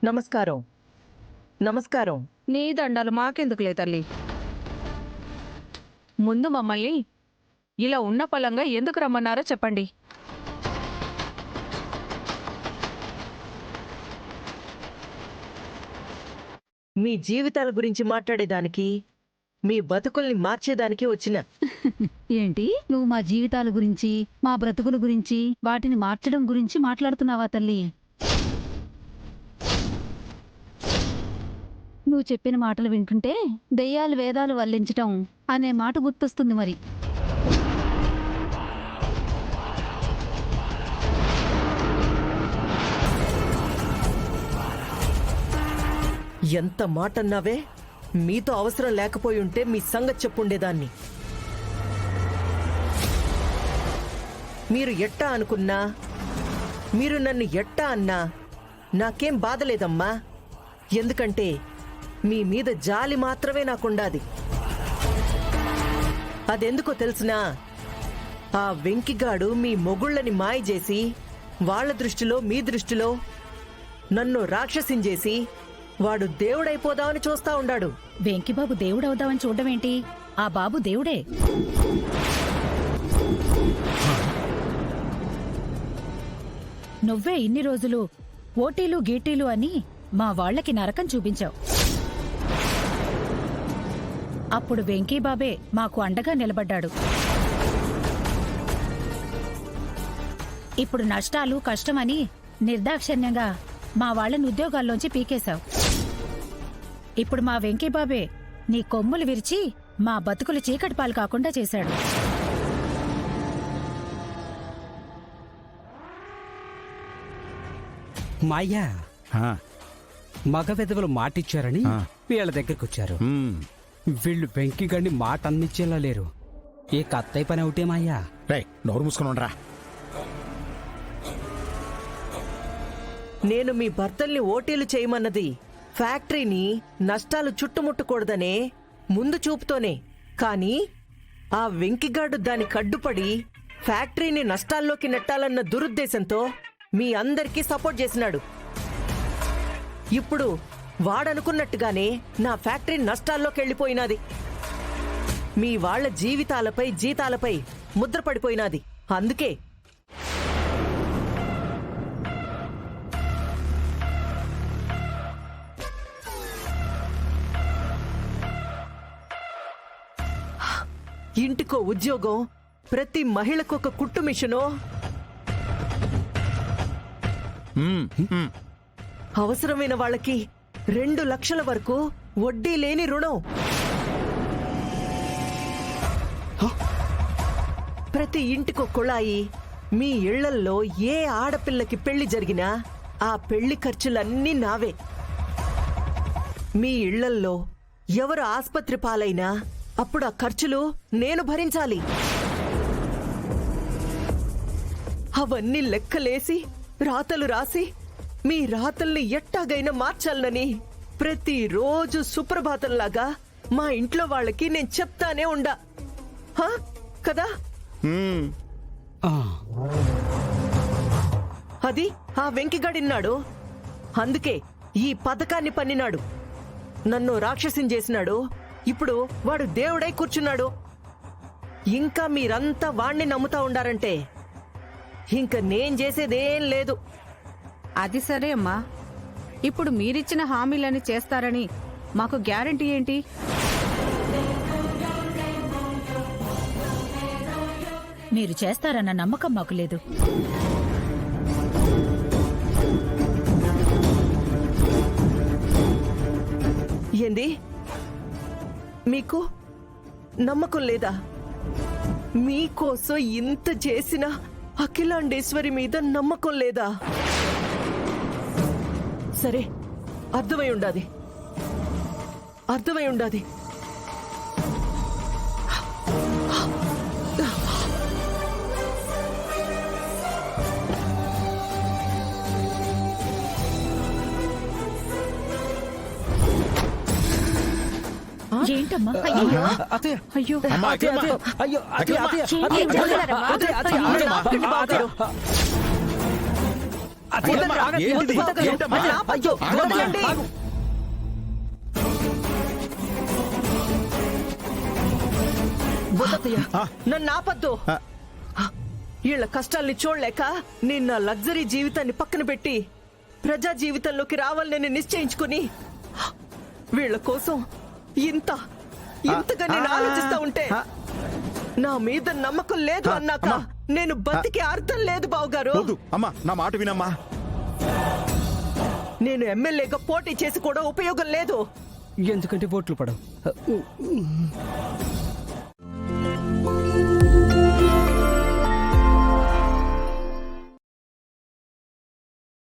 నమస్కారం. నమస్కారం. నీ దండాలు మాకెందుకులే తల్లి. ముందు మమ్మల్ని ఇలా ఉన్న పలంగా ఎందుకు రమ్మన్నారో చెప్పండి. మీ జీవితాల గురించి మాట్లాడేదానికి, మీ బతుకుల్ని మార్చేదానికి వచ్చిన. ఏంటి నువ్వు మా జీవితాల గురించి, మా బ్రతుకుల గురించి, వాటిని మార్చడం గురించి మాట్లాడుతున్నావా తల్లి? నువ్వు చెప్పిన మాటలు వింటుంటే దెయ్యాలు వేదాలు వల్లించటం అనే మాట గుర్తొస్తుంది. మరి ఎంత మాటన్నావే? మీతో అవసరం లేకపోయి ఉంటే మీ సంగతి చెప్పుండేదాన్ని. మీరు ఎట్టా అనుకున్నా, మీరు నన్ను ఎట్టా అన్నా నాకేం బాధలేదమ్మా. ఎందుకంటే మీ మీద జాలి మాత్రమే నాకుండాది. అదెందుకో తెలుసునా? ఆ వెంకిగాడు మీ మొగుళ్ళని మాయ చేసి, వాళ్ల దృష్టిలో మీ దృష్టిలో నన్ను రాక్షసించేసి వాడు దేవుడైపోదామని చూస్తా ఉండాడు. వెంకిబాబు దేవుడవుదామని చూడమేంటి? ఆ బాబు దేవుడే. నువ్వే ఇన్ని రోజులు ఓటీలు గీటీలు అని మా వాళ్లకి నరకం చూపించావు. అప్పుడు వెంకీబాబే మాకు అండగా నిలబడ్డాడు. ఇప్పుడు నష్టాలు కష్టమని నిర్దాక్షిణ్యంగా మా వాళ్లని ఉద్యోగాల్లోంచి పీకేశావు. ఇప్పుడు మా వెంకీబాబే నీ కొమ్ములు విరిచి మా బతుకులు చీకటి పాలు కాకుండా చేశాడు. మాయ్యా, మగ వెధవలు మాటిచ్చారని వీళ్ళ దగ్గరకొచ్చారు. వీళ్ళు వెంకిగండి మాట అందించేలా లేరు. ఏ కత్తయ్య పని అవుతే మాయ్యా. నోరు మూసుకుని ఉండరా. నేను మీ భర్తల్ని ఓటీలు చేయమన్నది ఫ్యాక్టరీని నష్టాలు చుట్టుముట్టకూడదనే ముందు చూపుతోనే. కానీ ఆ వెంకిగాడు దానికి అడ్డుపడి ఫ్యాక్టరీని నష్టాల్లోకి నెట్టాలన్న దురుద్దేశంతో మీ అందరికీ సపోర్ట్ చేసినాడు. ఇప్పుడు వాడనుకున్నట్టుగానే నా ఫ్యాక్టరీ నష్టాల్లోకి వెళ్ళిపోయినది. మీ వాళ్ల జీవితాలపై జీతాలపై ముద్ర పడిపోయినది. అందుకే ఇంటికో ఉద్యోగం, ప్రతి మహిళకొక కుట్టు మిషనో, అవసరమైన వాళ్ళకి 2 లక్షల వరకు వడ్డీ లేని రుణం, ప్రతి ఇంటికో కుళాయి. మీ ఇళ్లల్లో ఏ ఆడపిల్లకి పెళ్లి జరిగినా ఆ పెళ్లి ఖర్చులన్నీ నావే. మీ ఇళ్లల్లో ఎవరు ఆస్పత్రి పాలైనా అప్పుడు ఆ ఖర్చులు నేను భరించాలి. అవన్నీ లెక్కలేసి రాతలు రాసి మీ రాతల్ని ఎట్టాగైనా మార్చాలనని ప్రతిరోజు సుప్రభాతంలాగా మా ఇంట్లో వాళ్ళకి నేను చెప్తానే ఉండా కదా. అది ఆ వెంకిగాడిన్నాడు. అందుకే ఈ పథకాన్ని పన్నినాడు. నన్ను రాక్షసిని చేసినాడు. ఇప్పుడు వాడు దేవుడై కూర్చున్నాడు. ఇంకా మీరంతా వాణ్ణి నమ్ముతా ఉండారంటే ఇంక నేను చేసేదేం లేదు. అది సరే అమ్మా, ఇప్పుడు మీరిచ్చిన హామీలని చేస్తారని మాకు గ్యారంటీ ఏంటి? మీరు చేస్తారన్న నమ్మకం మాకు లేదు. ఏంది? మీకు నమ్మకం లేదా? మీకోసం ఇంత చేసిన అఖిలాండేశ్వరి మీద నమ్మకం లేదా? సరే, అర్థమై ఉండాది. ఏంటమ్మా? అయ్యో వదలరా, ఏంటిది? వదలరా, ఏంటమ్మా? అది ఆపొద్దు, ఆగమ్మా, వదలండి. ఆగు. వదలయ్యా, నన్ను ఆపద్దు. వీళ్ళ కష్టాల్ని చూడలేక నిన్న లగ్జరీ జీవితాన్ని పక్కన పెట్టి ప్రజా జీవితంలోకి రావాలని నిశ్చయించుకుని వీళ్ళ కోసం ఇంతగా నేను ఆలోచిస్తా ఉంటే నా మీద నమ్మకం లేదు అన్నాక నేను బతికి అర్థం లేదు బావగారు. వద్దు అమ్మా, నా మాట వినమ్మా. నేను ఎమ్మెల్యేగా పోటీ చేసి కూడా ఉపయోగం లేదు. ఎందుకంటే ఓట్లు పడవు.